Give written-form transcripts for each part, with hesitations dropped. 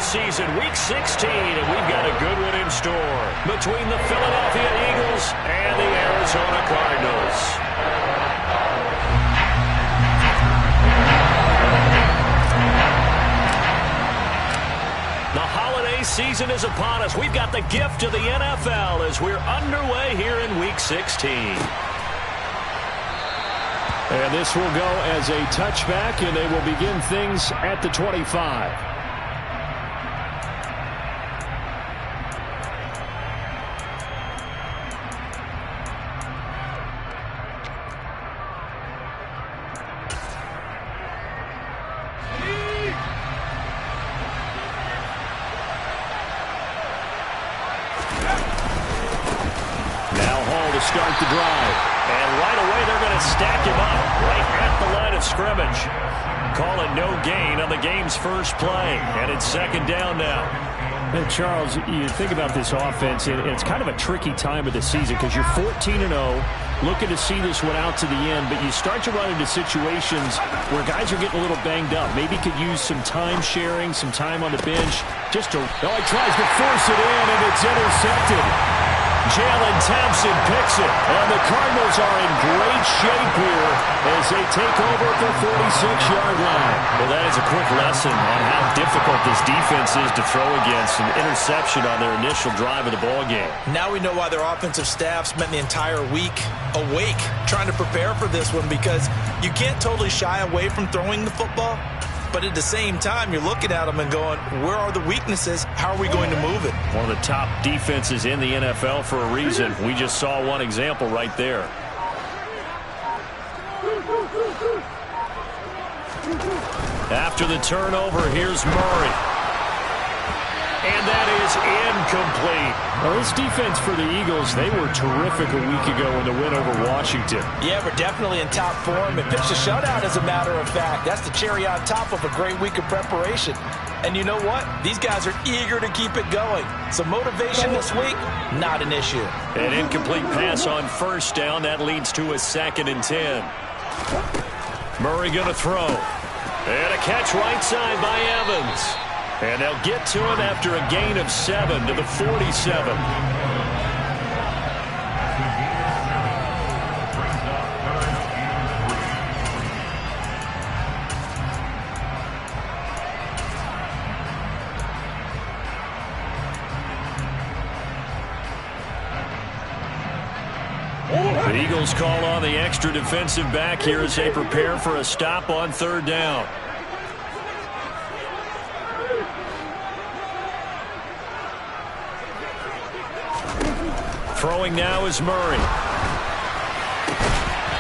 season, Week 16, and we've got a good one in store between the Philadelphia Eagles and the Arizona Cardinals. The holiday season is upon us. We've got the gift of the NFL as we're underway here in Week 16. And this will go as a touchback, and they will begin things at the 25. Start the drive. And right away, they're going to stack him up right at the line of scrimmage. Call it no gain on the game's first play. And it's second down now. And Charles, you think about this offense, and it's kind of a tricky time of the season because you're 14-0, looking to see this one out to the end, but you start to run into situations where guys are getting a little banged up. Maybe could use some time sharing, some time on the bench. Just to, he tries to force it in, and it's intercepted. Jalen Thompson picks it, and the Cardinals are in great shape here as they take over at the 46-yard line. Well, that is a quick lesson on how difficult this defense is to throw against. An interception on their initial drive of the ballgame. Now we know why their offensive staff spent the entire week awake trying to prepare for this one, because you can't totally shy away from throwing the football. But at the same time, you're looking at them and going, where are the weaknesses? How are we going to move it? One of the top defenses in the NFL for a reason. We just saw one example right there. After the turnover, here's Murray. And that is incomplete. Well, this defense for the Eagles, they were terrific a week ago in the win over Washington. Yeah, we're definitely in top form. It pitched a shutout, as a matter of fact. That's the cherry on top of a great week of preparation. And you know what? These guys are eager to keep it going. So motivation this week, not an issue. An incomplete pass on first down. That leads to a 2nd and 10. Murray going to throw. And a catch right side by Evans. And they'll get to him after a gain of 7 to the 47. The Eagles call on the extra defensive back here as they prepare for a stop on 3rd down. Throwing now is Murray.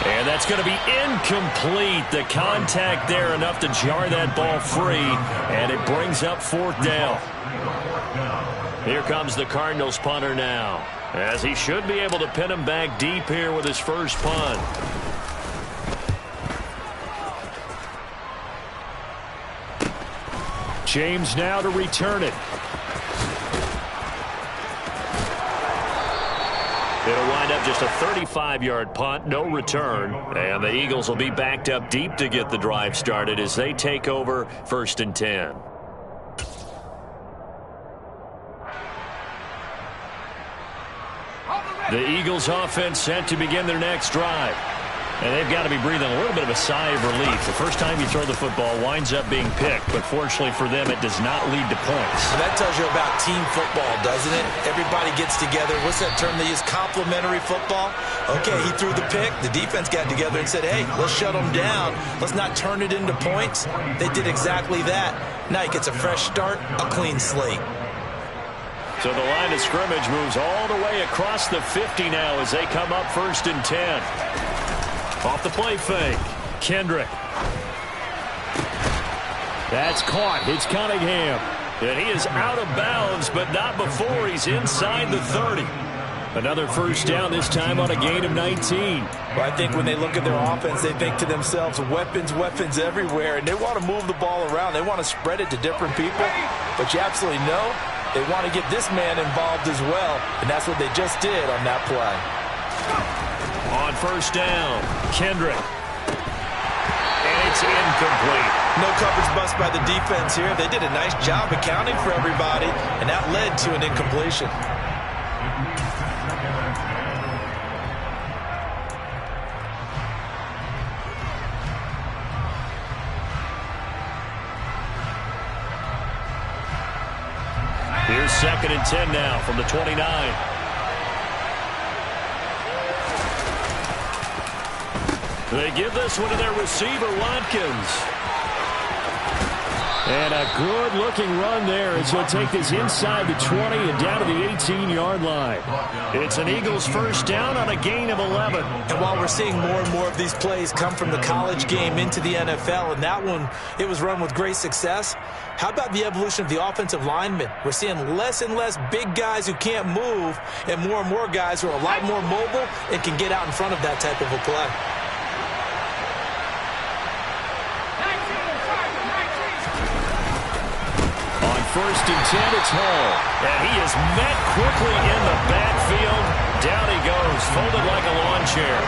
And that's going to be incomplete. The contact there enough to jar that ball free. And it brings up 4th down. Here comes the Cardinals punter now, as he should be able to pin him back deep here with his first punt. James now to return it. It'll wind up just a 35-yard punt, no return. And the Eagles will be backed up deep to get the drive started as they take over 1st and 10. The Eagles offense set to begin their next drive. And they've got to be breathing a little bit of a sigh of relief. The first time you throw the football winds up being picked, but fortunately for them, it does not lead to points. Well, that tells you about team football, doesn't it? Everybody gets together. What's that term they use? Complementary football? Okay, he threw the pick. The defense got together and said, hey, let's shut them down. Let's not turn it into points. They did exactly that. Now he gets a fresh start, a clean slate. So the line of scrimmage moves all the way across the 50 now as they come up 1st and 10. Off the play fake. Kendrick. That's caught. It's Cunningham. And he is out of bounds, but not before he's inside the 30. Another first down, this time on a gain of 19. Well, I think when they look at their offense, they think to themselves, weapons, weapons everywhere, and they want to move the ball around. They want to spread it to different people, but you absolutely know they want to get this man involved as well, and that's what they just did on that play. On first down, Kendrick. And it's incomplete. No coverage bust by the defense here. They did a nice job accounting for everybody, and that led to an incompletion. Here's 2nd and 10 now from the 29. They give this one to their receiver, Watkins. And a good-looking run there as he'll take this inside the 20 and down to the 18-yard line. It's an Eagles first down on a gain of 11. And while we're seeing more and more of these plays come from the college game into the NFL, and that one, it was run with great success, how about the evolution of the offensive linemen? We're seeing less and less big guys who can't move and more guys who are a lot more mobile and can get out in front of that type of a play. First and 10, it's Hall. And he is met quickly in the backfield. Down he goes, folded like a lawn chair.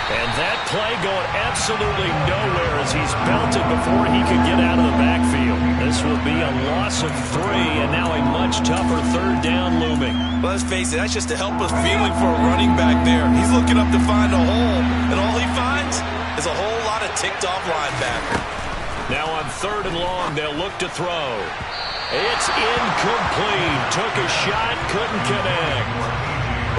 And that play going absolutely nowhere as he's belted before he could get out of the backfield. This will be a loss of 3, and now a much tougher 3rd down looming. Well, let's face it, that's just a helpless feeling for a running back there. He's looking up to find a hole, and all he finds is a whole lot of ticked-off linebacker. Now on 3rd and long, they'll look to throw. It's incomplete. Took a shot, couldn't connect.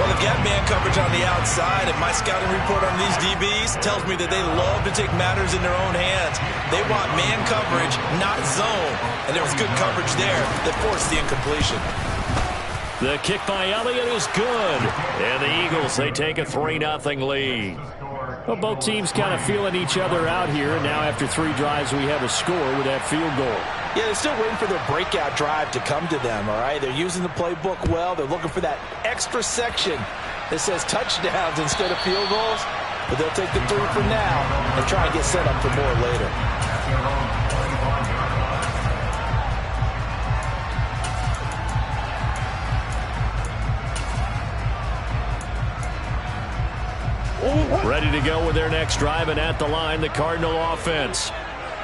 Well, they've got man coverage on the outside, and my scouting report on these DBs tells me that they love to take matters in their own hands. They want man coverage, not zone. And there was good coverage there that forced the incompletion. The kick by Elliott is good. And the Eagles, they take a 3-0 lead. Well, both teams kind of feeling each other out here. Now after 3 drives, we have a score with that field goal. Yeah, they're still waiting for their breakout drive to come to them, all right? They're using the playbook well. They're looking for that extra section that says touchdowns instead of field goals. But they'll take the 3 for now and try and get set up for more later. Ready to go with their next drive, and at the line, the Cardinal offense.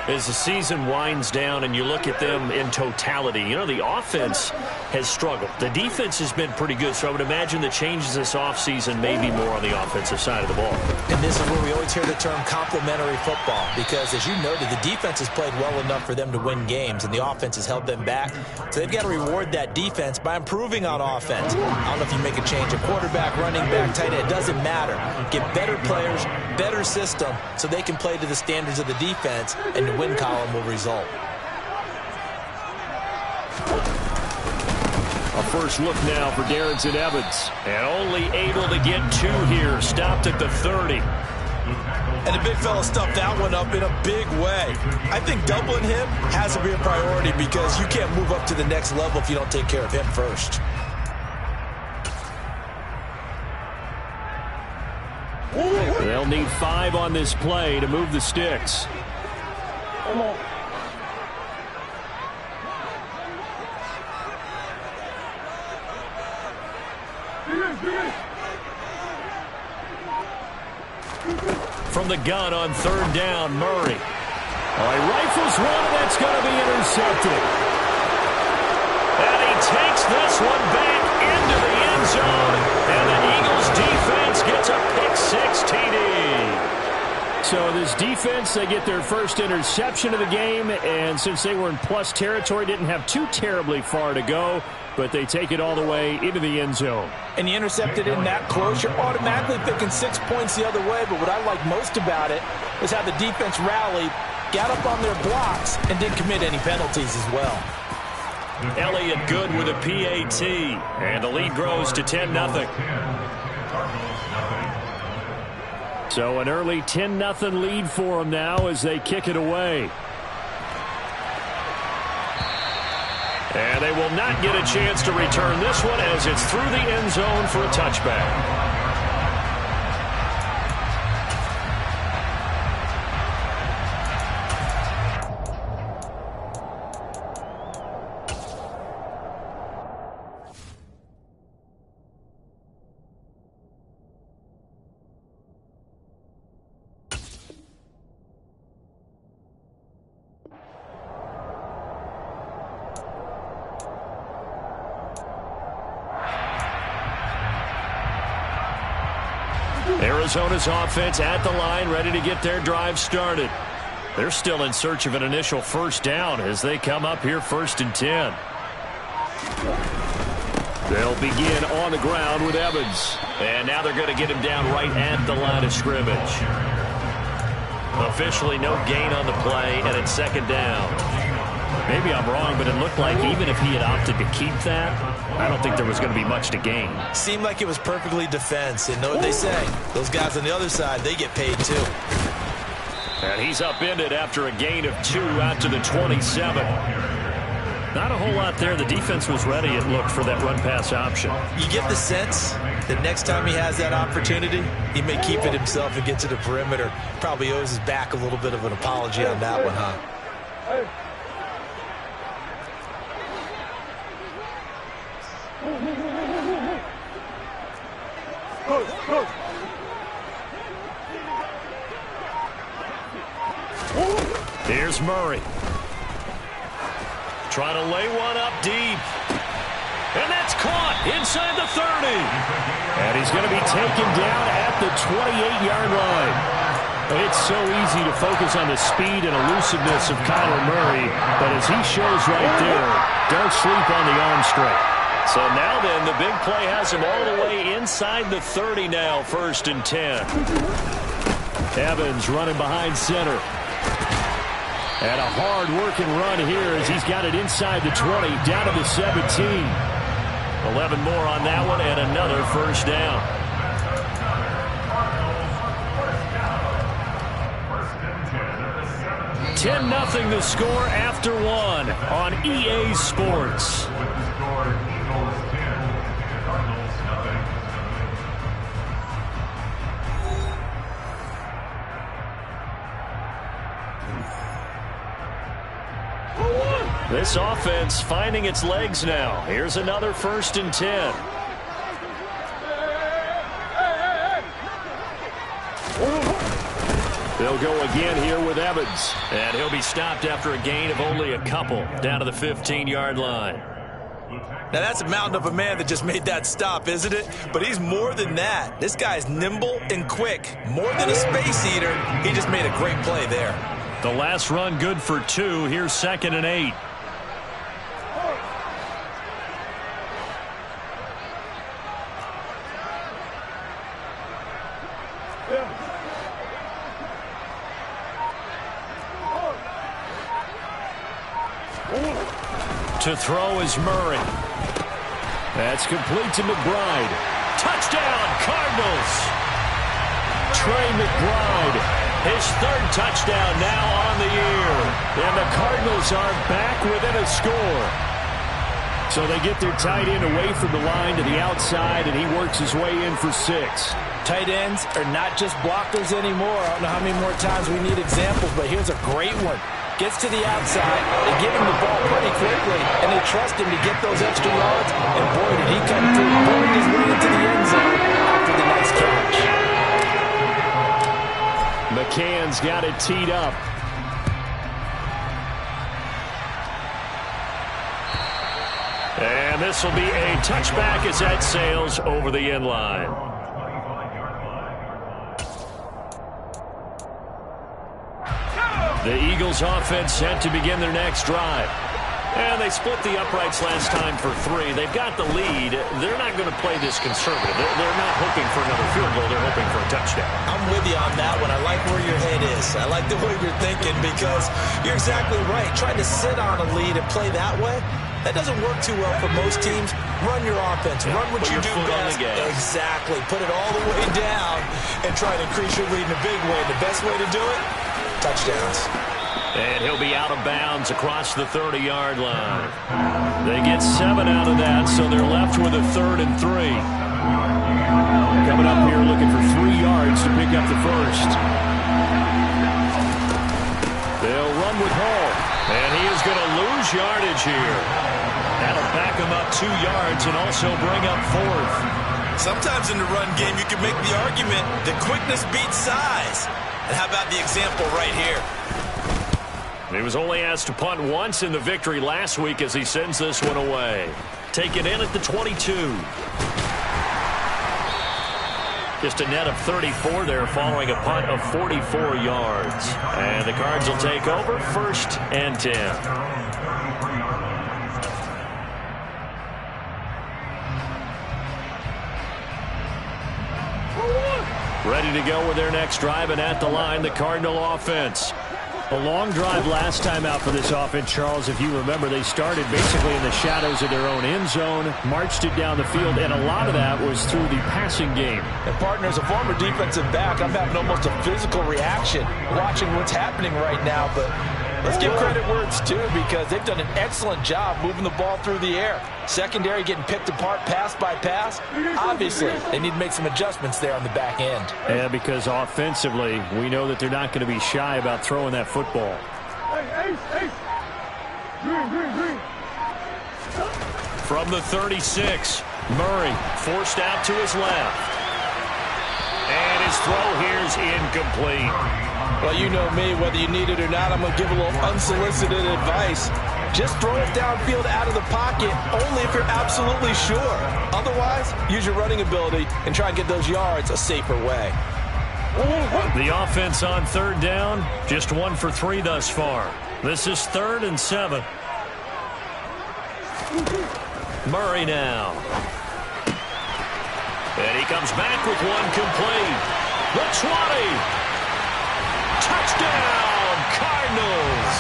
As the season winds down and you look at them in totality, you know, the offense has struggled. The defense has been pretty good, so I would imagine the changes this offseason may be more on the offensive side of the ball. And this is where we always hear the term complementary football, because as you noted, the defense has played well enough for them to win games, and the offense has held them back. So they've got to reward that defense by improving on offense. I don't know if you make a change, a quarterback, running back, tight end, it doesn't matter. Get better players, better system, so they can play to the standards of the defense, and the win column will result. A first look now for Darrington Evans. And only able to get 2 here. Stopped at the 30. And the big fella stuffed that one up in a big way. I think doubling him has to be a priority, because you can't move up to the next level if you don't take care of him first. They'll need 5 on this play to move the sticks. From the gun on 3rd down, Murray. Oh, he rifles one, and that's going to be intercepted. And he takes this one back into the end zone. And the Eagles defense gets a pick-6 TD. So this defense, they get their first interception of the game, and since they were in plus territory, didn't have too terribly far to go, but they take it all the way into the end zone. And you intercepted in that close, you're automatically thinking 6 points the other way, but what I like most about it is how the defense rallied, got up on their blocks, and didn't commit any penalties as well. Elliott good with a PAT, and the lead grows to 10-0. So an early 10-0 lead for them now as they kick it away. And they will not get a chance to return this one as it's through the end zone for a touchback. Arizona's offense at the line, ready to get their drive started. They're still in search of an initial first down as they come up here 1st and 10. They'll begin on the ground with Evans. And now they're going to get him down right at the line of scrimmage. Officially no gain on the play, and it's 2nd down. Maybe I'm wrong, but it looked like even if he had opted to keep that, I don't think there was going to be much to gain. Seemed like it was perfectly defense. And know what they say, those guys on the other side, they get paid too. And he's upended after a gain of 2 out to the 27. Not a whole lot there. The defense was ready, it looked, for that run-pass option. You get the sense that next time he has that opportunity, he may keep it himself and get to the perimeter. Probably owes his back a little bit of an apology on that one, huh? Here's Murray. Trying to lay one up deep. And that's caught inside the 30. And he's going to be taken down at the 28-yard line. It's so easy to focus on the speed and elusiveness of Kyler Murray, but as he shows right there, don't sleep on the arm strength. So now then, the big play has him all the way inside the 30 now, 1st and 10. Evans running behind center. And a hard-working run here as he's got it inside the 20, down to the 17. 11 more on that one, and another first down. $10-0 the score after 1 on EA Sports. This offense finding its legs now. Here's another 1st and 10. They'll go again here with Evans. And he'll be stopped after a gain of only a couple, down to the 15-yard line. Now that's a mountain of a man that just made that stop, isn't it? But he's more than that. This guy's nimble and quick. More than a space eater. He just made a great play there. The last run good for 2. Here's 2nd and 8. To throw is Murray. That's complete to McBride. Touchdown, Cardinals. Trey McBride. His 3rd touchdown now on the year. And the Cardinals are back within a score. So they get their tight end away from the line to the outside, and he works his way in for 6. Tight ends are not just blockers anymore. I don't know how many more times we need examples, but here's a great one. Gets to the outside, they give him the ball pretty quickly, and they trust him to get those extra yards, and boy, did he come through, pulling his way into the end zone after the nice catch. McCann's got it teed up. And this will be a touchback as that sails over the end line. The Eagles offense set to begin their next drive. And they split the uprights last time for 3. They've got the lead. They're not going to play this conservative. They're not hoping for another field goal. They're hoping for a touchdown. I'm with you on that one. I like where your head is. I like the way you're thinking because you're exactly right. Trying to sit on a lead and play that way, that doesn't work too well for most teams. Run your offense. Run what you do best. Exactly. Put it all the way down and try to increase your lead in a big way. The best way to do it, touchdowns. And he'll be out of bounds across the 30-yard line. They get 7 out of that, so they're left with a 3rd and 3. Coming up here looking for 3 yards to pick up the first. They'll run with Hall. And he is going to lose yardage here. That'll back him up 2 yards and also bring up 4th. Sometimes in the run game, you can make the argument that quickness beats size. And how about the example right here? He was only asked to punt once in the victory last week as he sends this one away. Taken in at the 22. Just a net of 34 there following a punt of 44 yards. And the Cards will take over 1st and 10. Ready to go with their next drive, and at the line, the Cardinal offense. A long drive last time out for this offense, Charles. If you remember, they started basically in the shadows of their own end zone, marched it down the field, and a lot of that was through the passing game. And partner, as a former defensive back, I'm having almost a physical reaction watching what's happening right now. But let's give credit where it's due, because they've done an excellent job moving the ball through the air. Secondary getting picked apart pass by pass. Obviously, they need to make some adjustments there on the back end. Yeah, because offensively, we know that they're not going to be shy about throwing that football. From the 36, Murray forced out to his left. And his throw here is incomplete. Well, you know me, whether you need it or not, I'm going to give a little unsolicited advice. Just throw it downfield out of the pocket only if you're absolutely sure. Otherwise, use your running ability and try and get those yards a safer way. The offense on 3rd down, just 1 for 3 thus far. This is 3rd and 7. Murray now. And he comes back with one complete. The 20. Touchdown, Cardinals.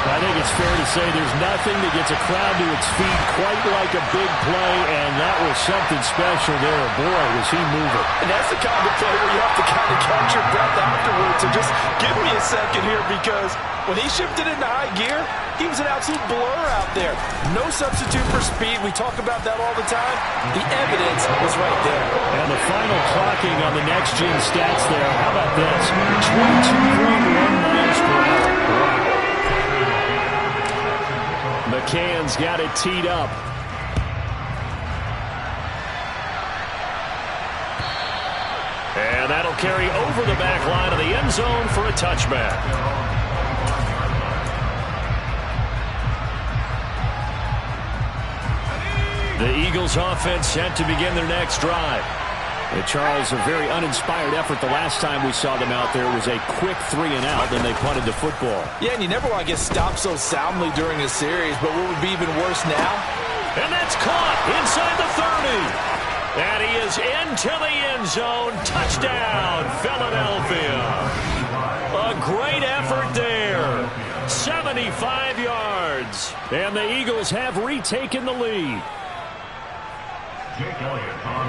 I think it's fair to say there's nothing that gets a crowd to its feet quite like a big play, and that was something special there. Boy, was he moving. And that's the kind of play where you have to kind of catch your breath afterwards. So just give me a second here, because when he shifted into high gear, he was an absolute blur out there. No substitute for speed. We talk about that all the time. The evidence was right there. And the final clocking on the next-gen stats there. How about this? 22.1 miles per hour. McCann's got it teed up. And that'll carry over the back line of the end zone for a touchback. The Eagles offense set to begin their next drive. And Charles, a very uninspired effort the last time we saw them out there was a quick 3-and-out, then they punted the football. Yeah, and you never want to get stopped so soundly during a series, but what would be even worse now? And that's caught inside the 30. And he is into the end zone. Touchdown, Philadelphia. A great effort there. 75 yards. And the Eagles have retaken the lead.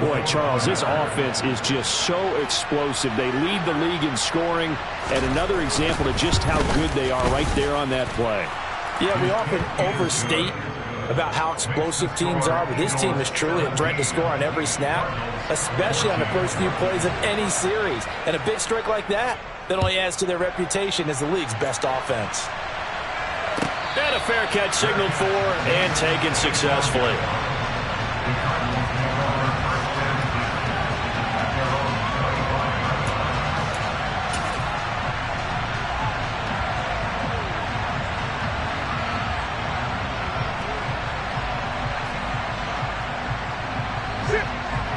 Boy, Charles, this offense is just so explosive. They lead the league in scoring, and another example of just how good they are right there on that play. Yeah, we often overstate about how explosive teams are, but this team is truly a threat to score on every snap, especially on the first few plays of any series. And a big strike like that only adds to their reputation as the league's best offense. And a fair catch signaled for and taken successfully.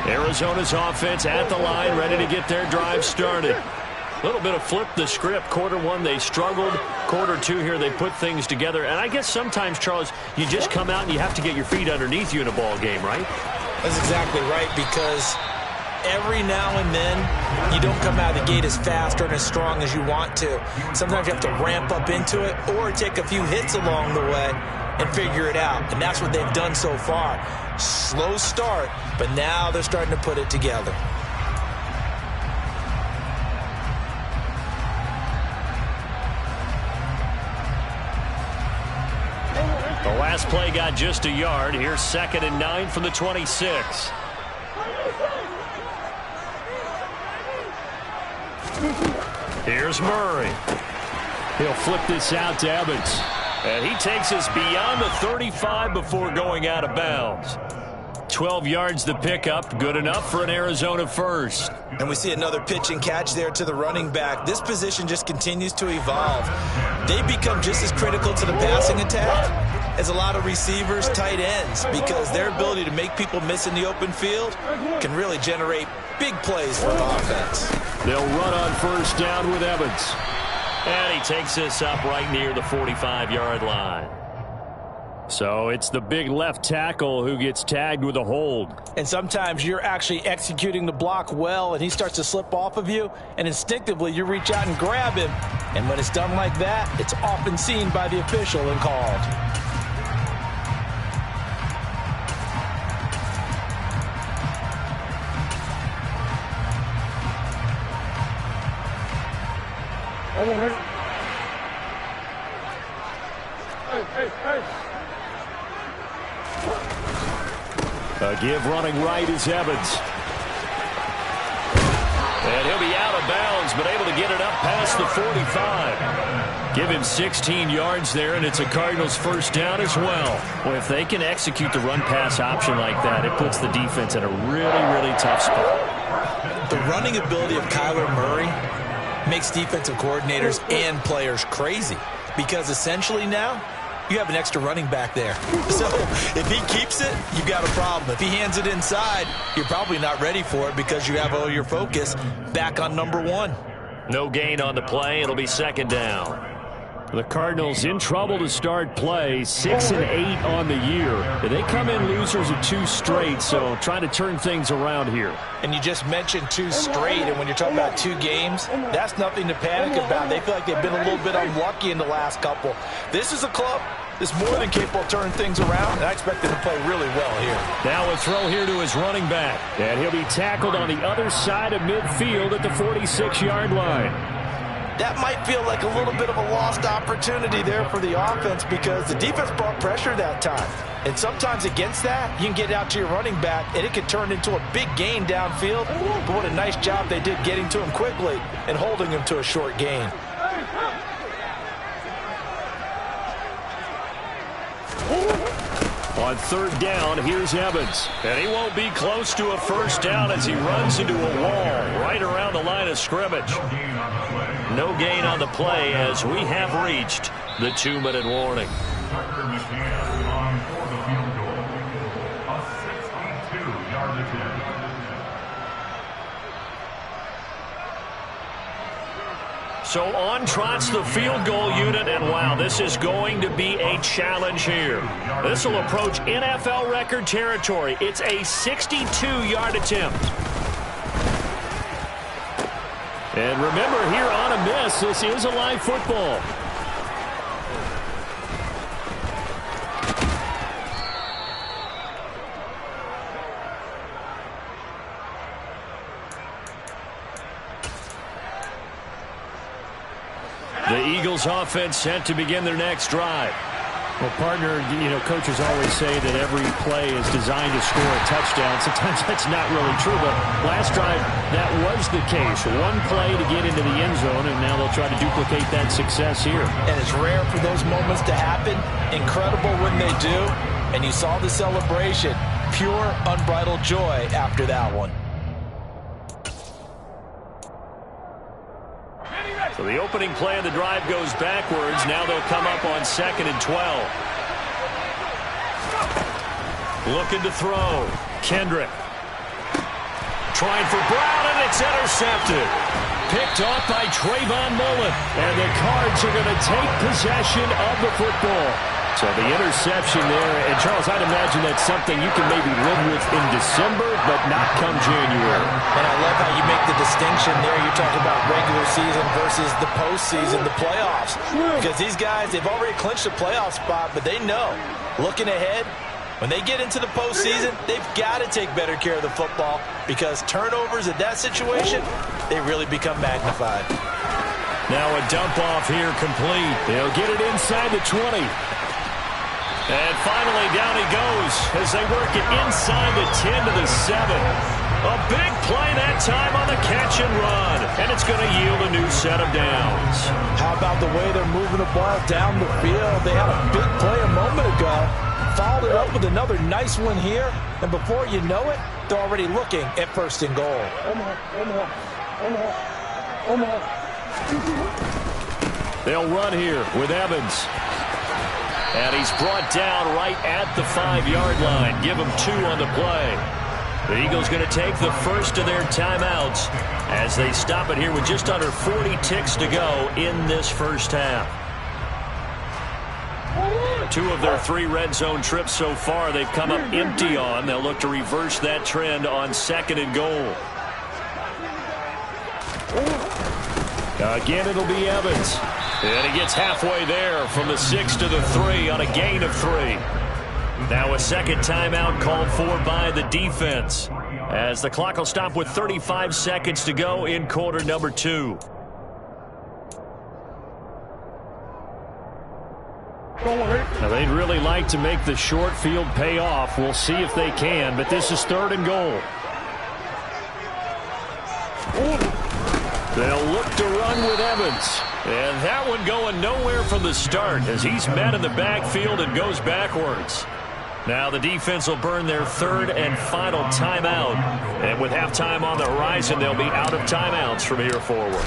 Arizona's offense at the line, ready to get their drive started. A little bit of flip the script. Quarter 1, they struggled. Quarter 2 here, they put things together. And I guess sometimes, Charles, you just come out and you have to get your feet underneath you in a ball game, right? That's exactly right, because every now and then you don't come out of the gate as fast or as strong as you want to. Sometimes you have to ramp up into it or take a few hits along the way and figure it out. And that's what they've done so far. Slow start, but now they're starting to put it together. The last play got just a yard. Here's 2nd and 9 from the 26. Here's Murray. He'll flip this out to Evans. And he takes us beyond the 35 before going out of bounds. 12 yards the pickup. Good enough for an Arizona first. And we see another pitch and catch there to the running back. This position just continues to evolve. They become just as critical to the passing attack as a lot of receivers, tight ends, because their ability to make people miss in the open field can really generate big plays for an offense. They'll run on first down with Evans. And he takes this up right near the 45-yard line. So it's the big left tackle who gets tagged with a hold. And sometimes you're actually executing the block well, and he starts to slip off of you, and instinctively you reach out and grab him. And when it's done like that, it's often seen by the official and called. A give running right is Evans. And he'll be out of bounds, but able to get it up past the 45. Give him 16 yards there, and it's a Cardinals first down as well. Well, if they can execute the run-pass option like that, it puts the defense in a really, really tough spot. The running ability of Kyler Murray makes defensive coordinators and players crazy, because essentially now you have an extra running back there. So if he keeps it, you got a problem. If he hands it inside, you're probably not ready for it because you have all your focus back on number one. No gain on the play. It'll be second down. The Cardinals in trouble to start play, 6-8 on the year. They come in losers of 2 straight, so trying to turn things around here. And you just mentioned 2 straight, and when you're talking about 2 games, that's nothing to panic about. They feel like they've been a little bit unlucky in the last couple. This is a club that's more than capable of turning things around, and I expect them to play really well here. Now a throw here to his running back, and he'll be tackled on the other side of midfield at the 46-yard line. That might feel like a little bit of a lost opportunity there for the offense because the defense brought pressure that time. And sometimes against that, you can get out to your running back, and it can turn into a big gain downfield. But what a nice job they did getting to him quickly and holding him to a short gain. On third down, here's Evans. And he won't be close to a first down as he runs into a wall right around the line of scrimmage. No gain on the play as we have reached the 2-minute warning. So on trots the field goal unit, and wow, this is going to be a challenge here. This will approach NFL record territory. It's a 62-yard attempt. And remember, here on a miss, this is a live football. The Eagles offense set to begin their next drive. Well, partner, coaches always say that every play is designed to score a touchdown. Sometimes that's not really true, but last drive, that was the case. One play to get into the end zone, and now they'll try to duplicate that success here. And it's rare for those moments to happen. Incredible when they do. And you saw the celebration. Pure, unbridled joy after that one. So the opening play of the drive goes backwards. Now they'll come up on 2nd and 12. Looking to throw. Kendrick. Trying for Brown, and it's intercepted. Picked off by Trayvon Mullen. And the Cards are going to take possession of the football. So the interception there, and Charles, I'd imagine that's something you can maybe live with in December, but not come January. And I love how you make the distinction there. You're talking about regular season versus the postseason, the playoffs. Because these guys, they've already clinched a playoff spot, but they know, looking ahead, when they get into the postseason, they've got to take better care of the football because turnovers in that situation, they really become magnified. Now a dump off here complete. They'll get it inside the 20. And finally, down he goes as they work it inside the 10 to the 7. A big play that time on the catch and run. And it's going to yield a new set of downs. How about the way they're moving the ball down the field? They had a big play a moment ago. Followed it up with another nice one here. And before you know it, they're already looking at 1st and goal. They'll run here with Evans. And he's brought down right at the 5-yard line. Give him 2 on the play. The Eagles going to take the first of their timeouts as they stop it here with just under 40 ticks to go in this first half. 2 of their 3 red zone trips so far they've come up empty on. They'll look to reverse that trend on 2nd and goal. Again, it'll be Evans. And he gets halfway there from the 6 to the 3 on a gain of 3. Now a second timeout called for by the defense as the clock will stop with 35 seconds to go in quarter number 2. Now they'd really like to make the short field pay off. We'll see if they can, but this is 3rd and goal. They'll look to run with Evans. And that one going nowhere from the start as he's met in the backfield and goes backwards. Now the defense will burn their 3rd and final timeout. And with halftime on the horizon, they'll be out of timeouts from here forward.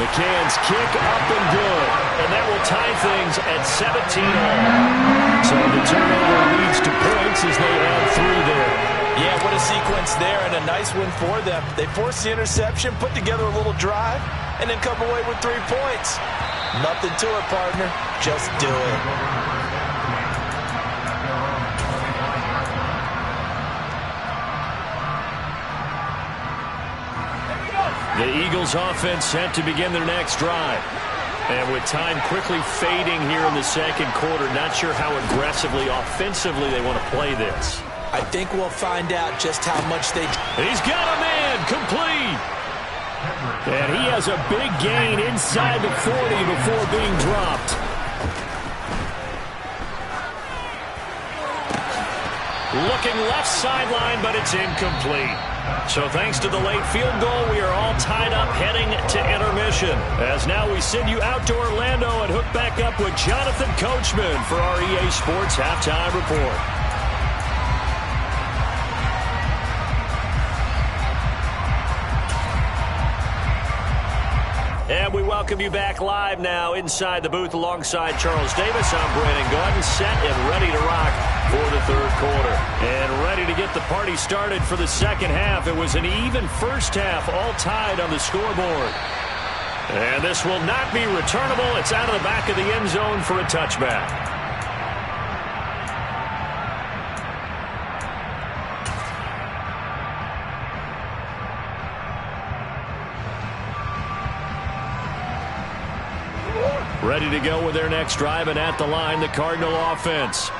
McCann's kick up and good. And that will tie things at 17-all. So the turnover leads to points as they add 3 there. Yeah, what a sequence there and a nice win for them. They forced the interception, put together a little drive, and then come away with 3 points. Nothing to it, partner. Just do it. The Eagles offense set to begin their next drive. And with time quickly fading here in the second quarter, not sure how aggressively, offensively they want to play this. I think we'll find out just how much they... He's got a man, complete. And he has a big gain inside the 40 before being dropped. Looking left sideline, but it's incomplete. So thanks to the late field goal, we are all tied up heading to intermission. As now we send you out to Orlando and hook back up with Jonathan Coachman for our EA Sports Halftime Report. And we welcome you back live now inside the booth alongside Charles Davis. I'm Brandon Gordon, set and ready to rock for the 3rd quarter. And ready to get the party started for the second half. It was an even first half, all tied on the scoreboard. And this will not be returnable. It's out of the back of the end zone for a touchback. Ready to go with their next drive, and at the line, the Cardinal offense.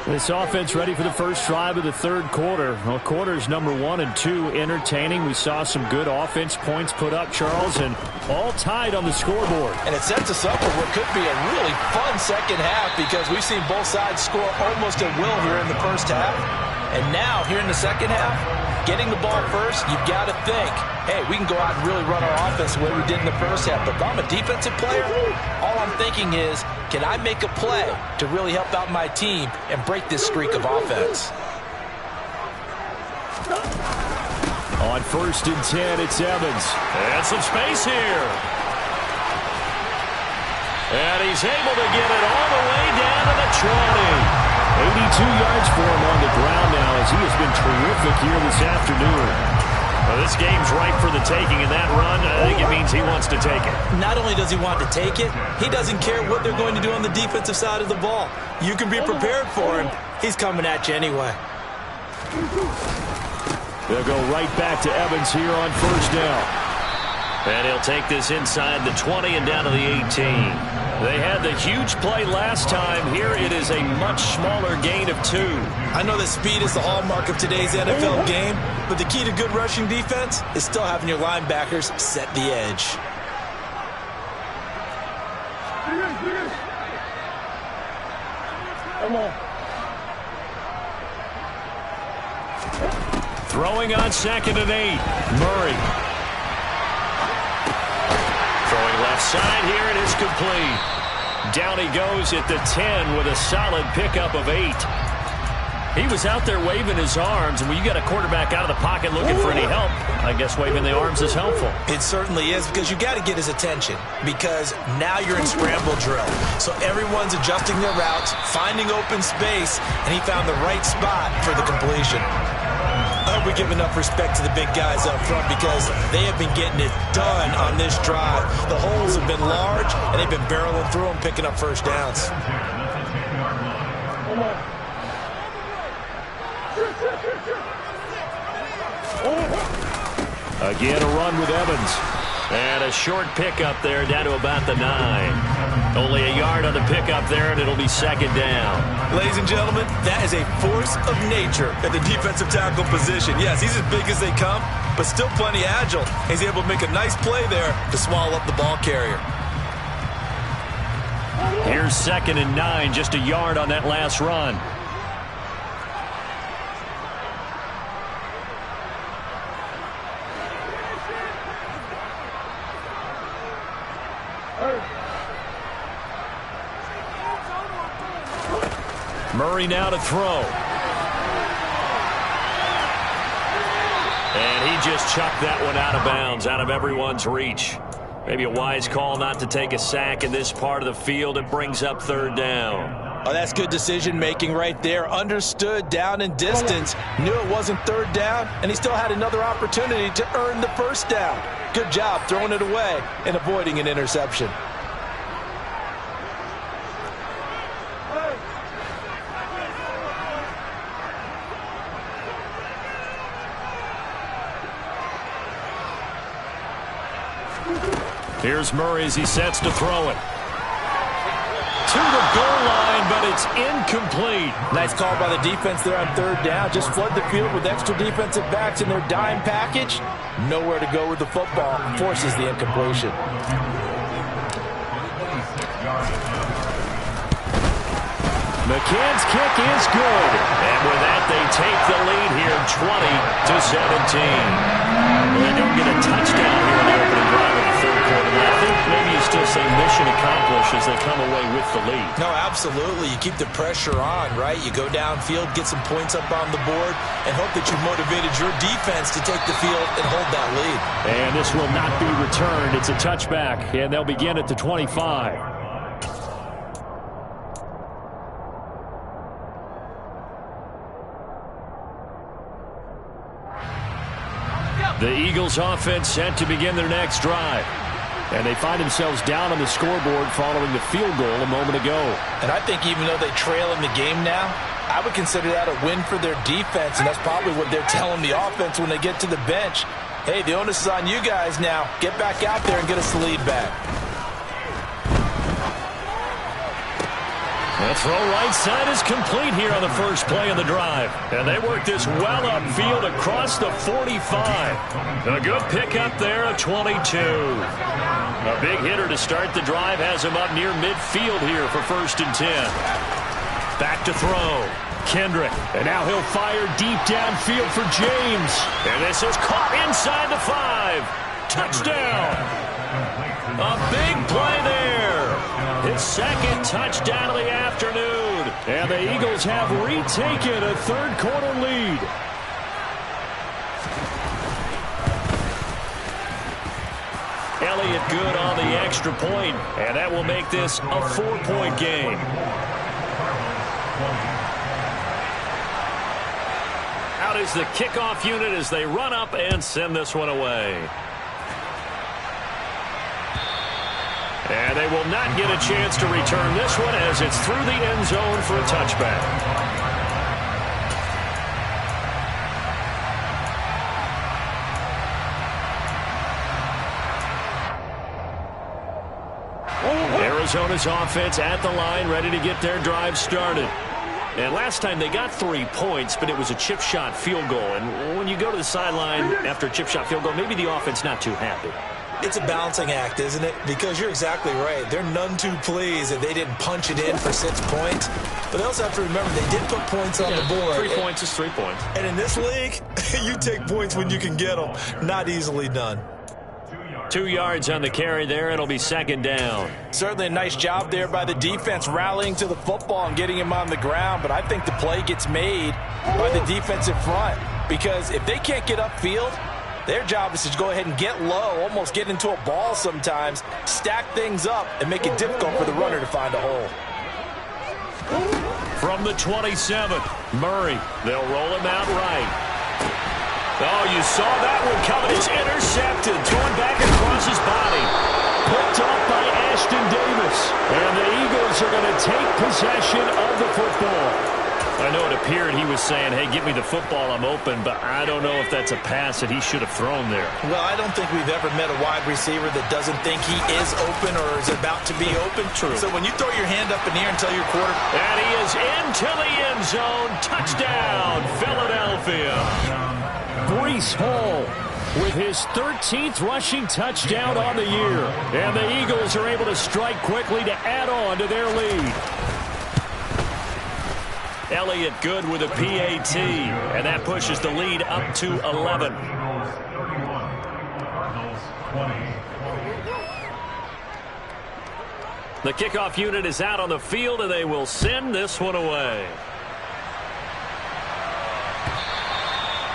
This offense ready for the first drive of the 3rd quarter. Well, quarters number 1 and 2 entertaining. We saw some good offense points put up, Charles, and all tied on the scoreboard. And it sets us up for what could be a really fun second half because we've seen both sides score almost at will here in the first half. And now, here in the second half, getting the ball first, you've got to think, hey, we can go out and really run our offense the way we did in the first half. But if I'm a defensive player, all I'm thinking is, can I make a play to really help out my team and break this streak of offense? On 1st and 10, it's Evans. And some space here. And he's able to get it all the way down to the 20. 82 yards for him on the ground now as he has been terrific here this afternoon. Well, this game's ripe for the taking, and that run, I think it means he wants to take it. Not only does he want to take it, he doesn't care what they're going to do on the defensive side of the ball. You can be prepared for him. He's coming at you anyway. They'll go right back to Evans here on 1st down. And he'll take this inside the 20 and down to the 18. They had the huge play last time. Here it is a much smaller gain of 2. I know that speed is the hallmark of today's NFL game, but the key to good rushing defense is still having your linebackers set the edge. Come on. Throwing on 2nd and 8. Murray. Throwing left side here, and it's complete. Down he goes at the 10 with a solid pickup of 8. He was out there waving his arms, and when you got a quarterback out of the pocket looking for any help, I guess waving the arms is helpful. It certainly is, because you got to get his attention, because now you're in scramble drill. So everyone's adjusting their routes, finding open space, and he found the right spot for the completion. I hope we give enough respect to the big guys up front, because they have been getting it done on this drive. The holes have been large, and they've been barreling through them, picking up first downs. Again, a run with Evans. And a short pickup there down to about the 9. Only a yard on the pickup there, and it'll be second down. Ladies and gentlemen, that is a force of nature at the defensive tackle position. Yes, he's as big as they come, but still plenty agile. He's able to make a nice play there to swallow up the ball carrier. Here's 2nd and 9, just a yard on that last run. Murray now to throw. And he just chucked that one out of bounds, out of everyone's reach. Maybe a wise call not to take a sack in this part of the field. It brings up 3rd down. Oh, that's good decision-making right there. Understood down and distance. Knew it wasn't 3rd down, and he still had another opportunity to earn the 1st down. Good job throwing it away and avoiding an interception. Here's Murray as he sets to throw it. To the goal line, but it's incomplete. Nice call by the defense there on 3rd down. Just flood the field with extra defensive backs in their dime package. Nowhere to go with the football. Forces the incompletion. McCann's kick is good. And with that, they take the lead here, 20-17. They don't get a touchdown here in the opening drive of the 3rd quarter. But I think maybe you still say mission accomplished as they come away with the lead. No, absolutely. You keep the pressure on, right? You go downfield, get some points up on the board, and hope that you motivated your defense to take the field and hold that lead. And this will not be returned. It's a touchback, and they'll begin at the 25. The Eagles offense set to begin their next drive. And they find themselves down on the scoreboard following the field goal a moment ago. And I think even though they trail in the game now, I would consider that a win for their defense, and that's probably what they're telling the offense when they get to the bench. Hey, the onus is on you guys now. Get back out there and get us the lead back. The throw right side is complete here on the first play of the drive. And they work this well upfield across the 45. A good pickup there at 22. A big hitter to start the drive has him up near midfield here for 1st and 10. Back to throw. Kendrick. And now he'll fire deep downfield for James. And this is caught inside the 5. Touchdown. A big play there. His 2nd touchdown of the afternoon. And the Eagles have retaken a 3rd quarter lead. Elliott good on the extra point, and that will make this a 4-point game. Out is the kickoff unit as they run up and send this one away. And they will not get a chance to return this one as it's through the end zone for a touchback. Arizona's offense at the line, ready to get their drive started. And last time they got 3 points, but it was a chip shot field goal. And when you go to the sideline after a chip shot field goal, maybe the offense not too happy. It's a balancing act, isn't it? Because you're exactly right. They're none too pleased that they didn't punch it in for 6 points. But they also have to remember they did put points on the board. 3 points is 3 points. And in this league, you take points when you can get them. Not easily done. 2 yards on the carry there. It'll be second down. Certainly a nice job there by the defense rallying to the football and getting him on the ground, but I think the play gets made by the defensive front because if they can't get upfield, their job is to go ahead and get low, almost get into a ball sometimes, stack things up, and make it difficult for the runner to find a hole. From the 27, Murray. They'll roll him out right. Oh, you saw that one coming. It's intercepted. Thrown back across his body. Picked off by Ashton Davis. And the Eagles are going to take possession of the football. I know it appeared he was saying, hey, give me the football, I'm open, but I don't know if that's a pass that he should have thrown there. Well, I don't think we've ever met a wide receiver that doesn't think he is open or is about to be open. True. So when you throw your hand up in the air and tell your quarterback. And he is into the end zone. Touchdown, Philadelphia. Breece Hall with his 13th rushing touchdown on the year. And the Eagles are able to strike quickly to add on to their lead. Elliott good with a PAT, and that pushes the lead up to 11. The kickoff unit is out on the field, and they will send this one away.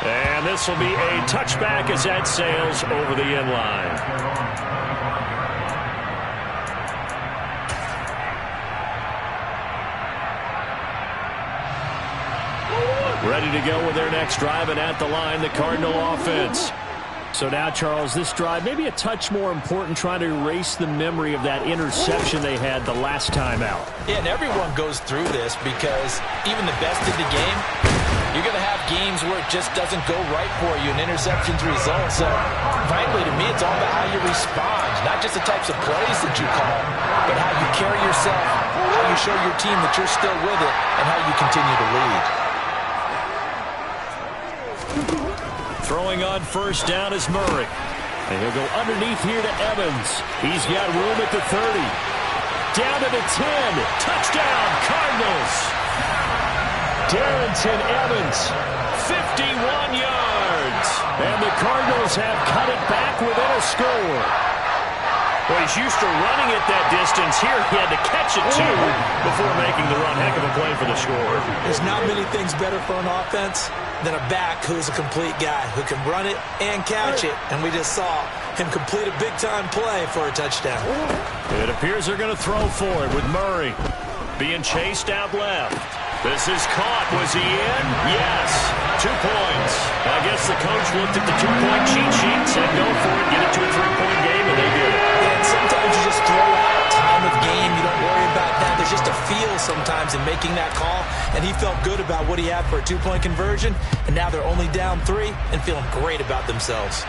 And this will be a touchback as that sails over the end line. Ready to go with their next drive, and at the line, the Cardinal offense. So now, Charles, this drive maybe a touch more important, trying to erase the memory of that interception they had the last time out. Yeah, and everyone goes through this because even the best in the game, you're going to have games where it just doesn't go right for you, and interceptions result. So, frankly, to me, it's all about how you respond, not just the types of plays that you call, but how you carry yourself, how you show your team that you're still with it, and how you continue to lead. Throwing on first down is Murray. And he'll go underneath here to Evans. He's got room at the 30. Down to the 10. Touchdown, Cardinals. Darrington Evans, 51 yards. And the Cardinals have cut it back within a score. Well, he's used to running it that distance. Here he had to catch it, too, before making the run. Heck of a play for the score. There's not many things better for an offense than a back who's a complete guy who can run it and catch it. And we just saw him complete a big-time play for a touchdown. It appears they're going to throw for it with Murray being chased out left. This is caught. Was he in? Yes. 2 points. I guess the coach looked at the 2-point cheat sheet, said go for it, get it to a 3-point game, and they did it. And sometimes you just throw out time of game. You don't worry about that. There's just a feel sometimes in making that call, and he felt good about what he had for a 2-point conversion, and now they're only down 3 and feeling great about themselves.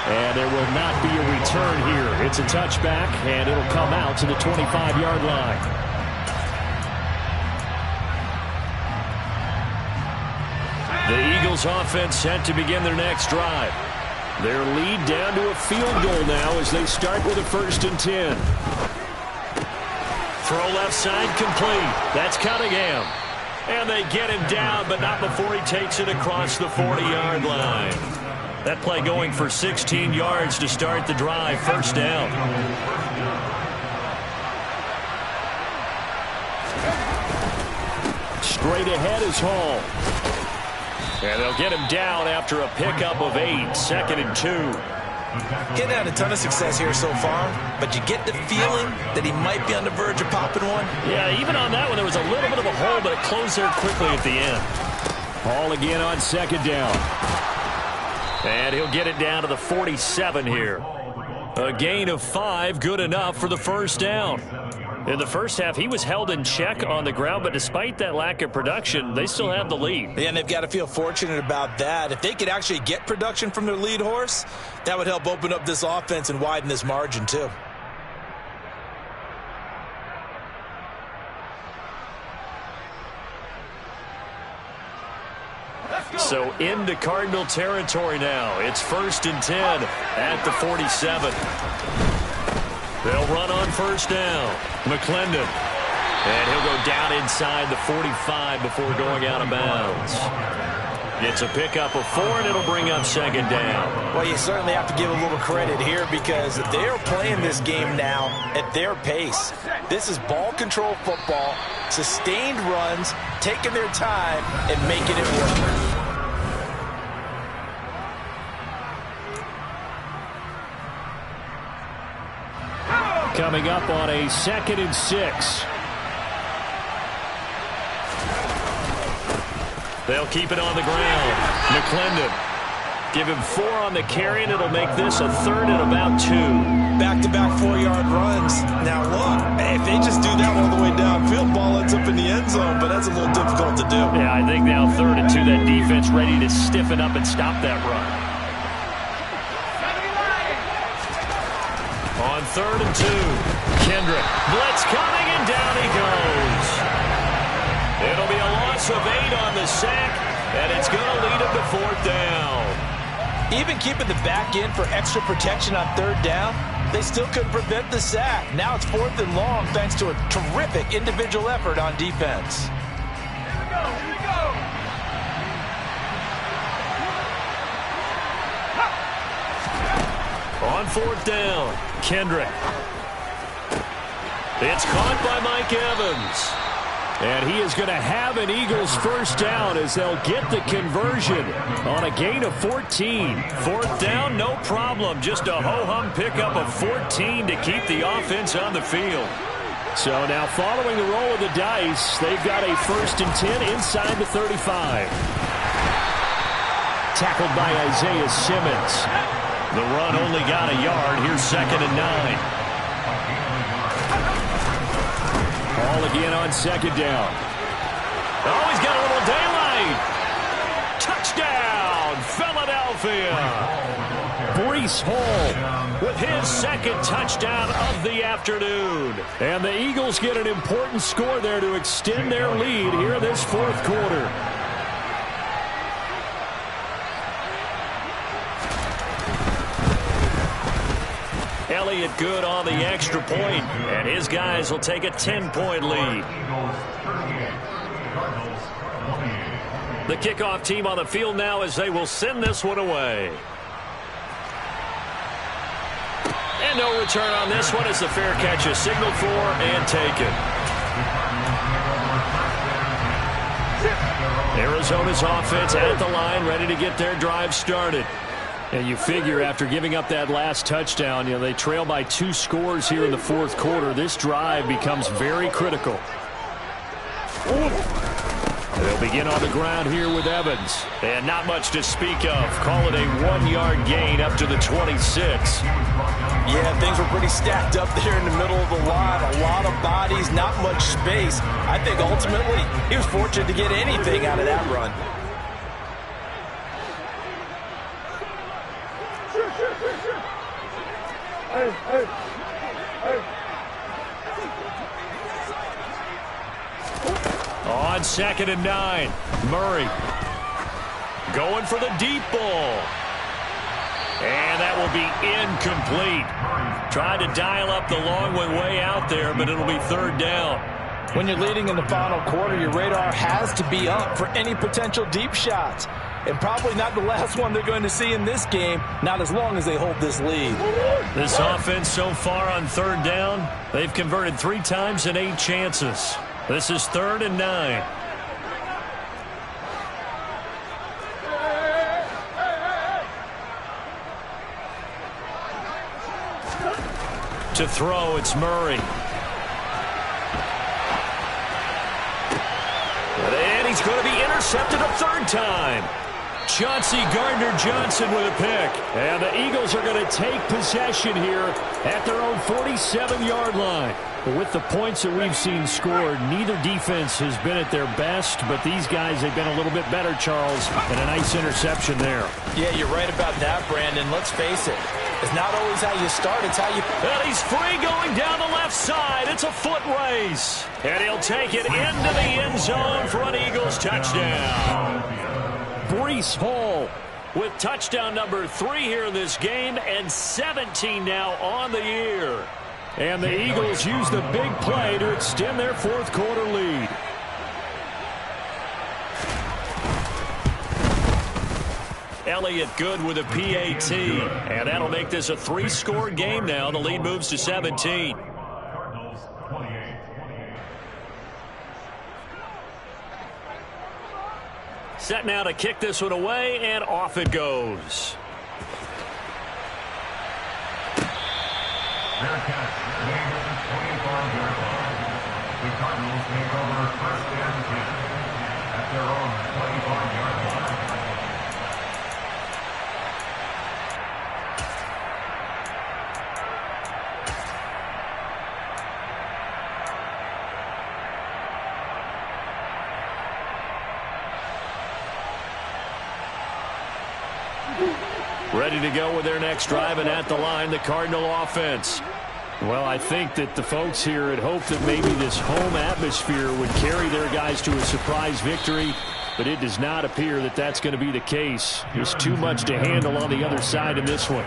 And there will not be a return here. It's a touchback, and it'll come out to the 25-yard line. The Eagles offense set to begin their next drive. Their lead down to a field goal now as they start with a 1st and 10. Throw left side complete. That's Cunningham. And they get him down, but not before he takes it across the 40-yard line. That play going for 16 yards to start the drive. 1st down. Straight ahead is Hall. And they'll get him down after a pickup of 8. 2nd and 2. Getting had a ton of success here so far, but you get the feeling that he might be on the verge of popping one. Yeah, even on that one, there was a little bit of a hole, but it closed there quickly at the end. Hall again on 2nd down. And he'll get it down to the 47 here. A gain of 5, good enough for the 1st down. In the first half, he was held in check on the ground, but despite that lack of production, they still have the lead. Yeah, and they've got to feel fortunate about that. If they could actually get production from their lead horse, that would help open up this offense and widen this margin too. So into Cardinal territory now. It's 1st and 10 at the 47. They'll run on 1st down. McClendon. And he'll go down inside the 45 before going out of bounds. It's a pickup of 4, and it'll bring up second down. Well, you certainly have to give a little credit here because they're playing this game now at their pace. This is ball control football, sustained runs, taking their time, and making it work. Coming up on a 2nd and 6. They'll keep it on the ground. McClendon. Give him 4 on the carry, and it'll make this a 3rd and about 2. Back-to-back 4-yard runs. Now, look, if they just do that all the way downfield, ball ends up in the end zone, but that's a little difficult to do. Yeah, I think now 3rd and 2, that defense ready to stiffen up and stop that run. On 3rd and 2, Kendrick. Blitz coming, and down he goes. It'll be a loss of 8 on the sack, and it's going to lead him to 4th down. Even keeping the back end for extra protection on 3rd down, they still couldn't prevent the sack. Now it's 4th and long thanks to a terrific individual effort on defense. Here we go. On 4th down, Kendrick. It's caught by Mike Evans. And he is going to have an Eagles first down as they'll get the conversion on a gain of 14. 4th down, no problem. Just a ho-hum pickup of 14 to keep the offense on the field. So now following the roll of the dice, they've got a 1st and 10 inside the 35. Tackled by Isaiah Simmons. The run only got a yard. Here's 2nd and 9. Ball again on 2nd down. Oh, he's got a little daylight. Touchdown, Philadelphia. Breece Hall with his 2nd touchdown of the afternoon. And the Eagles get an important score there to extend their lead here in this 4th quarter. Elliott good on the extra point, and his guys will take a 10-point lead. The kickoff team on the field now as they will send this one away. And no return on this one as the fair catch is signaled for and taken. Arizona's offense at the line, ready to get their drive started. And you figure after giving up that last touchdown, they trail by 2 scores here in the 4th quarter. This drive becomes very critical. They'll begin on the ground here with Evans. And not much to speak of. Call it a 1-yard gain up to the 26. Yeah, things were pretty stacked up there in the middle of the line. A lot of bodies, not much space. I think ultimately he was fortunate to get anything out of that run. On 2nd and 9, Murray going for the deep ball. And that will be incomplete. Tried to dial up the long way out there, but it'll be 3rd down. When you're leading in the final quarter, your radar has to be up for any potential deep shots. And probably not the last one they're going to see in this game, not as long as they hold this lead. This offense so far on 3rd down, they've converted 3 times in 8 chances. This is 3rd and 9. To throw, it's Murray. And he's going to be intercepted a 3rd time. Chauncey Gardner-Johnson with a pick. And the Eagles are going to take possession here at their own 47-yard line. With the points that we've seen scored, neither defense has been at their best, but these guys have been a little bit better, Charles, and a nice interception there. Yeah, you're right about that, Brandon. Let's face it. It's not always how you start, it's how you... And he's free going down the left side. It's a foot race. And he'll take it into the end zone for an Eagles touchdown. Breece Hall with touchdown number 3 here in this game, and 17 now on the year. And the Eagles use the big play to extend their 4th quarter lead. Elliott good with a PAT. And that'll make this a 3-score game now. The lead moves to 17. Set now to kick this one away, and off it goes. Their catch, game of the 25-yard line. The Cardinals take over 1st and 10 at their own 25-yard line. Ready to go with their next drive, and at the line, the Cardinal offense. Well, I think that the folks here had hoped that maybe this home atmosphere would carry their guys to a surprise victory, but it does not appear that that's going to be the case. There's too much to handle on the other side in this one.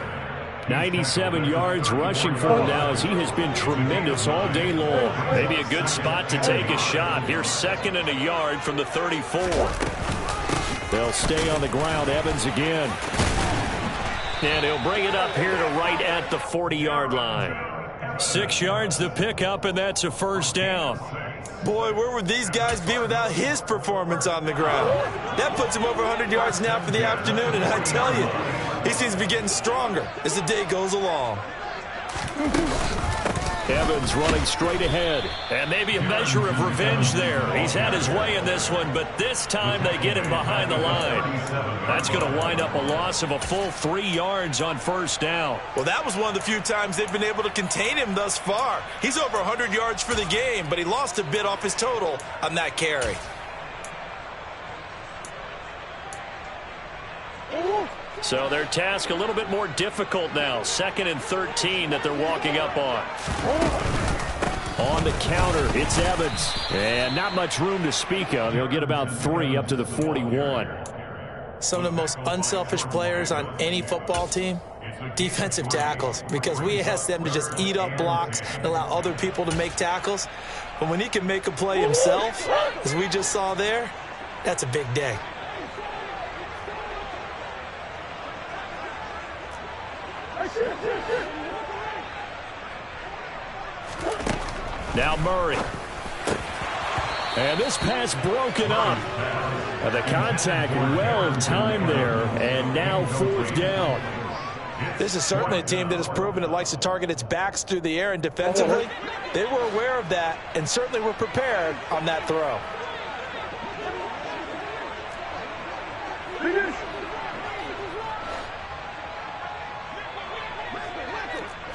97 yards rushing for him now, as he has been tremendous all day long. Maybe a good spot to take a shot. Here's 2nd and a yard from the 34. They'll stay on the ground. Evans again. And he'll bring it up here to right at the 40-yard line. 6 yards to pick up, and that's a 1st down. Boy, where would these guys be without his performance on the ground? That puts him over 100 yards now for the afternoon, and I tell you, he seems to be getting stronger as the day goes along. Evans running straight ahead. And maybe a measure of revenge there. He's had his way in this one, but this time they get him behind the line. That's going to wind up a loss of a full 3 yards on 1st down. Well, that was one of the few times they've been able to contain him thus far. He's over 100 yards for the game, but he lost a bit off his total on that carry. So their task a little bit more difficult now. 2nd and 13 that they're walking up on. On the counter, it's Evans. And not much room to speak of. He'll get about 3 up to the 41. Some of the most unselfish players on any football team, defensive tackles, because we ask them to just eat up blocks and allow other people to make tackles. But when he can make a play himself, as we just saw there, that's a big day. Now Murray. And this pass broken up. And the contact well timed there. And now 4th down. This is certainly a team that has proven it likes to target its backs through the air and defensively. They were aware of that and certainly were prepared on that throw.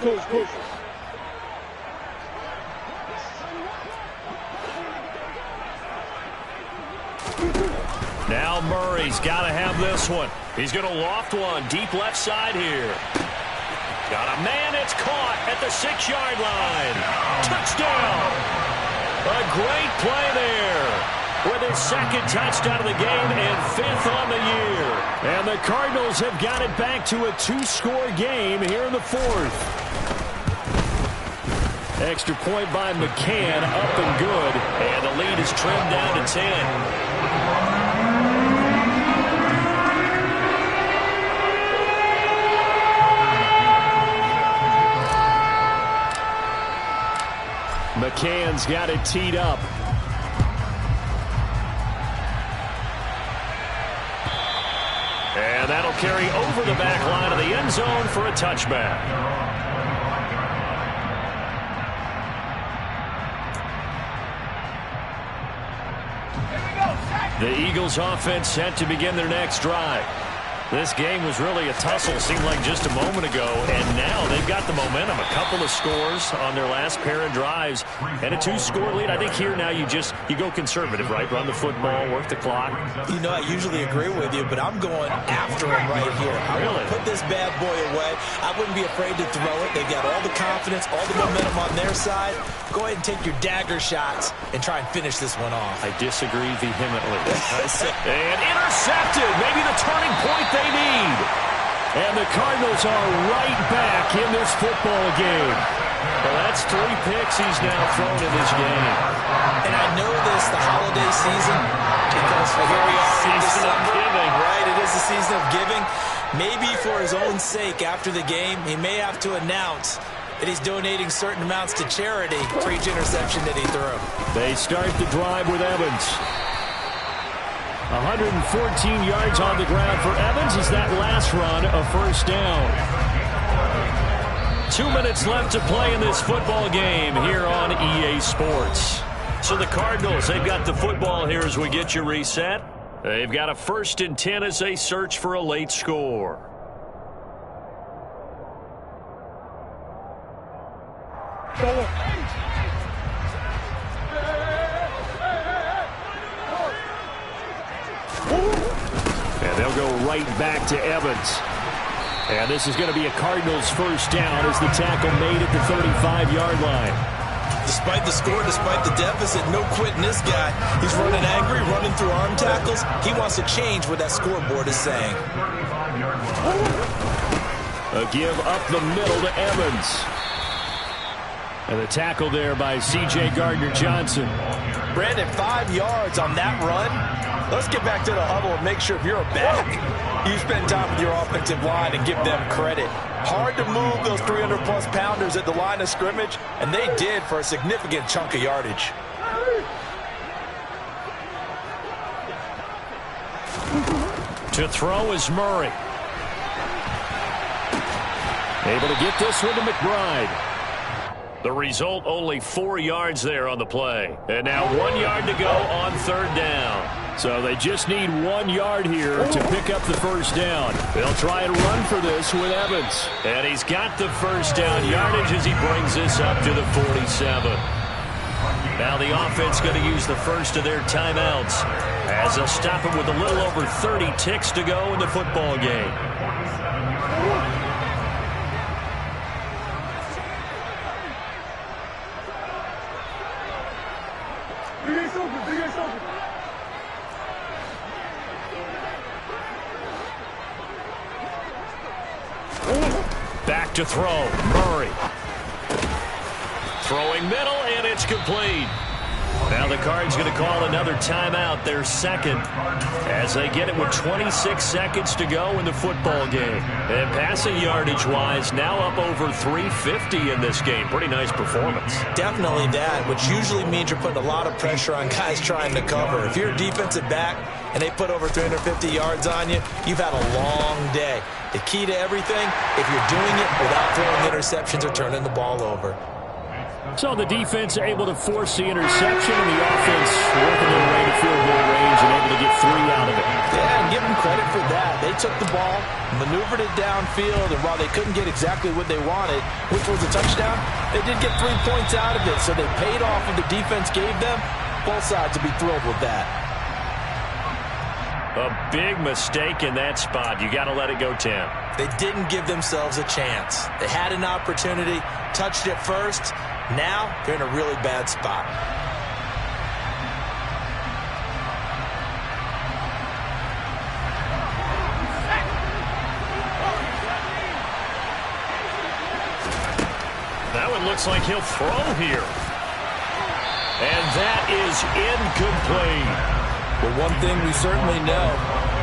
Push. Now Murray's got to have this one. He's going to loft one deep left side here. Got a man. It's caught at the 6-yard line. Touchdown. A great play there. With his 2nd touchdown of the game and 5th on the year. And the Cardinals have got it back to a 2-score game here in the 4th. Extra point by McCann, up and good. And the lead is trimmed down to 10. McCann's got it teed up. And that'll carry over the back line of the end zone for a touchback. The Eagles offense set to begin their next drive. This game was really a tussle, seemed like just a moment ago, and now they've got the momentum. A couple of scores on their last pair of drives, and a 2-score lead. I think here now you go conservative, right? Run the football, work the clock. You know, I usually agree with you, but I'm going after him right here. I want to put this bad boy away. I wouldn't be afraid to throw it. They've got all the confidence, all the momentum on their side. Go ahead and take your dagger shots and try and finish this one off. I disagree vehemently. And intercepted. Maybe the turning point they need. And the Cardinals are right back in this football game. Well, that's 3 picks he's now thrown in this game. And I know this, the holiday season, Because here we are in Season of December. giving. Right, it is the season of giving. Maybe for his own sake after the game, he may have to announce that he's donating certain amounts to charity for each interception that he threw. They start the drive with Evans. 114 yards on the ground for Evans as that last run a first down. 2 minutes left to play in this football game here on EA Sports. So the Cardinals, they've got the football here as we get you reset. They've got a 1st and 10 as they search for a late score. And they'll go right back to Evans. And this is going to be a Cardinals first down as the tackle made at the 35-yard line. Despite the score, despite the deficit, no quitting this guy. He's running angry, running through arm tackles. He wants to change what that scoreboard is saying. A give up the middle to Evans. And the tackle there by C.J. Gardner-Johnson. Brandon, 5 yards on that run. Let's get back to the huddle and make sure if you're a back, you spend time with your offensive line and give them credit. Hard to move those 300-plus pounders at the line of scrimmage, and they did for a significant chunk of yardage. To throw is Murray. Able to get this one to McBride. The result, only 4 yards there on the play. And now 1 yard to go on 3rd down. So they just need 1 yard here to pick up the first down. They'll try and run for this with Evans. And he's got the first down yardage as he brings this up to the 47. Now the offense going to use the first of their timeouts as they'll stop him with a little over 30 ticks to go in the football game. Back to throw. Murray. Throwing middle, and it's complete. Now the Cards going to call another timeout, their second, as they get it with 26 seconds to go in the football game. And passing yardage-wise, now up over 350 in this game. Pretty nice performance. Definitely that, which usually means you're putting a lot of pressure on guys trying to cover. If you're a defensive back and they put over 350 yards on you, you've had a long day. The key to everything, if you're doing it without throwing interceptions or turning the ball over. So the defense able to force the interception, and the offense working their way to field goal range and able to get 3 out of it. Yeah, and give them credit for that. They took the ball, maneuvered it downfield, and while they couldn't get exactly what they wanted, which was a touchdown, they did get 3 points out of it, so they paid off what the defense gave them. Both sides will be thrilled with that. A big mistake in that spot. You got to let it go, Tim. They didn't give themselves a chance. They had an opportunity, touched it first. Now they're in a really bad spot. That one looks like he'll throw here. And that is incomplete. Well, one thing we certainly know,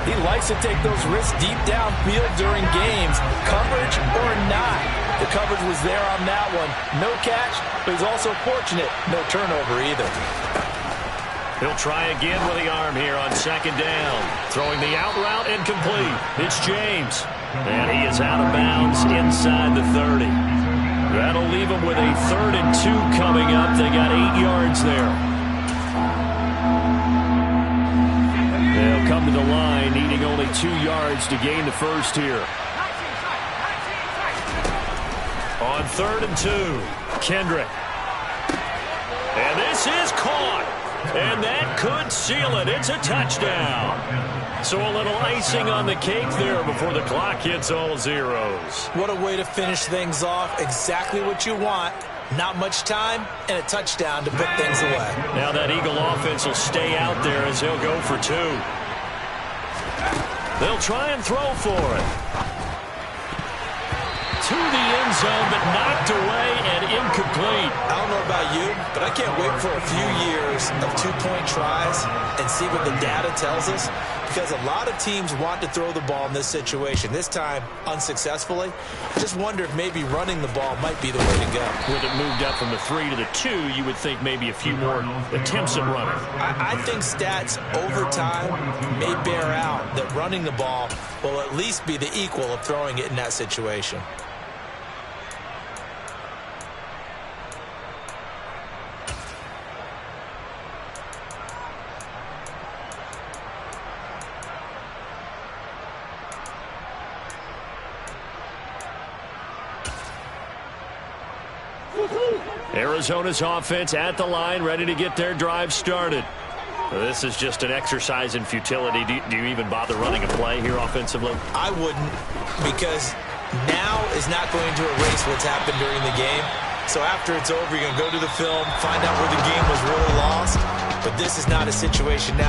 he likes to take those risks deep downfield during games, coverage or not. The coverage was there on that one. No catch, but he's also fortunate. No turnover either. He'll try again with the arm here on 2nd down. Throwing the out route incomplete. It's James. And he is out of bounds inside the 30. That'll leave him with a 3rd and 2 coming up. They got 8 yards there. They'll come to the line, needing only 2 yards to gain the first here. On 3rd and 2, Kendrick. And this is caught. And that could seal it. It's a touchdown. So a little icing on the cake there before the clock hits all zeros. What a way to finish things off. Exactly what you want. Not much time and a touchdown to put things away. Now that Eagle offense will stay out there as he'll go for 2. They'll try and throw for it. To the end zone, but knocked away and incomplete. incomplete. I don't know about you, but I can't wait for a few years of two-point tries and see what the data tells us, because a lot of teams want to throw the ball in this situation. This time, unsuccessfully. I just wonder if maybe running the ball might be the way to go. With it moved up from the 3 to the 2, you would think maybe a few more attempts at running. I think stats over time may bear out that running the ball will at least be the equal of throwing it in that situation. Arizona's offense at the line, ready to get their drive started. This is just an exercise in futility. Do you even bother running a play here offensively? I wouldn't, because now is not going to erase what's happened during the game. So after it's over, you're going to go to the film, find out where the game was really lost. But this is not a situation now